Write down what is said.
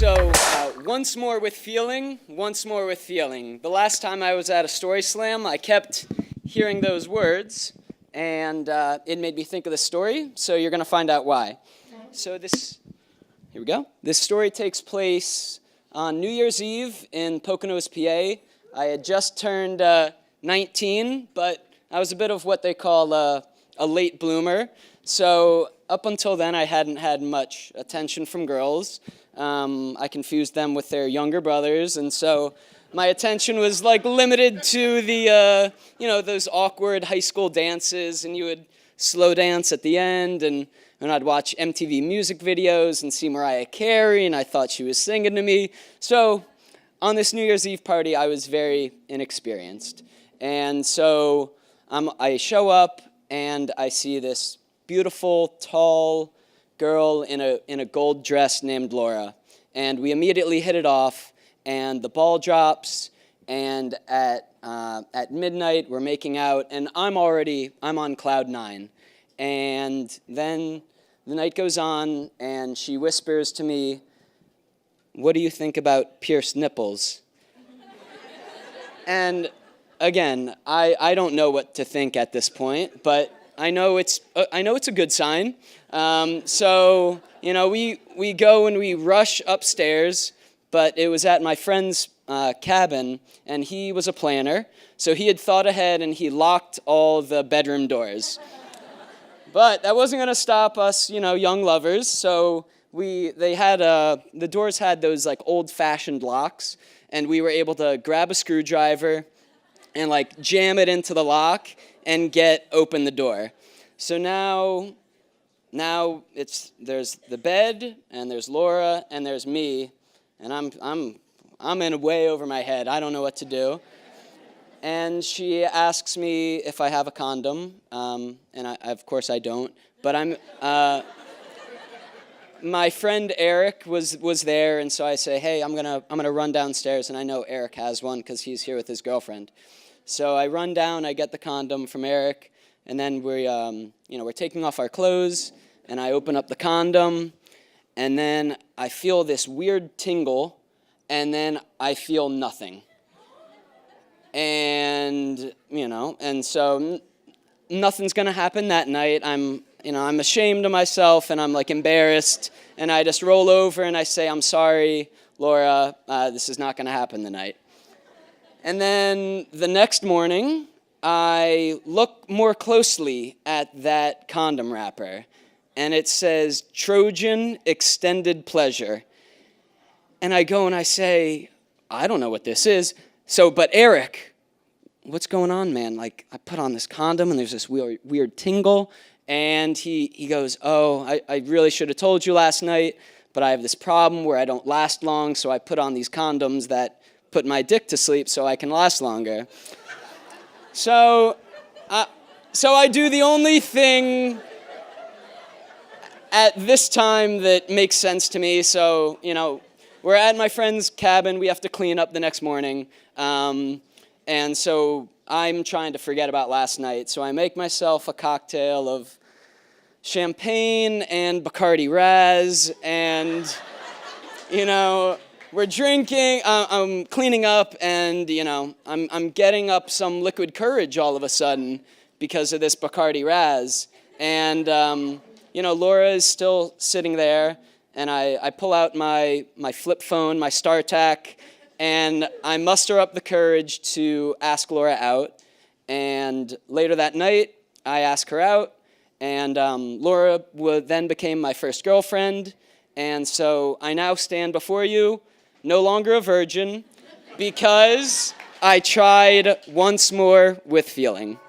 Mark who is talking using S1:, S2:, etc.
S1: Once more with feeling, once more with feeling. The last time I was at a StorySlam, I kept hearing those words, and it made me think of the story, so you're going to find out why. Here we go. This story takes place on New Year's Eve in Poconos, PA. I had just turned 19, but I was a bit of what they call a late bloomer. So up until then, I hadn't had much attention from girls. I confused them with their younger brothers, and so my attention was limited to the, those awkward high school dances, and you would slow dance at the end, and I'd watch MTV music videos and see Mariah Carey, and I thought she was singing to me. So on this New Year's Eve party, I was very inexperienced. And so I show up, and I see this beautiful, tall girl in a gold dress named Laura. And we immediately hit it off, and the ball drops, and at midnight, we're making out, and I'm on cloud 9. And then the night goes on, and she whispers to me, "What do you think about pierced nipples?" And again, I don't know what to think at this point, but I know it's a good sign. So we go and we rush upstairs, but it was at my friend's cabin, and he was a planner, so he had thought ahead and he locked all the bedroom doors. But that wasn't going to stop us, young lovers. So the doors had those old-fashioned locks, and we were able to grab a screwdriver and jam it into the lock and get open the door. So now there's the bed, and there's Laura, and there's me, and I'm in way over my head. I don't know what to do. And she asks me if I have a condom, and of course I don't. But my friend Eric was there, and so I say, "Hey, I'm gonna run downstairs," and I know Eric has one because he's here with his girlfriend. So I run down, I get the condom from Eric, and then we're taking off our clothes, and I open up the condom, and then I feel this weird tingle, and then I feel nothing. And so nothing's gonna happen that night. I'm ashamed of myself, and I'm embarrassed, and I just roll over and I say, "I'm sorry, Laura, this is not gonna happen tonight." And then the next morning, I look more closely at that condom wrapper, and it says Trojan Extended Pleasure. And I go and I say, "I don't know what this is." But Eric, what's going on, man? I put on this condom, and there's this weird tingle. And he goes, "Oh, I really should have told you last night, but I have this problem where I don't last long, so I put on these condoms that put my dick to sleep so I can last longer." So I do the only thing at this time that makes sense to me. So, we're at my friend's cabin. We have to clean up the next morning. And so I'm trying to forget about last night. So I make myself a cocktail of champagne and Bacardi Raz. And, we're drinking. I'm cleaning up. And, I'm getting up some liquid courage all of a sudden because of this Bacardi Raz. And, Laura is still sitting there. And I pull out my flip phone, my StarTAC, and I muster up the courage to ask Laura out. And later that night, I ask her out, and Laura then became my first girlfriend. And so I now stand before you, no longer a virgin, because I tried once more with feeling.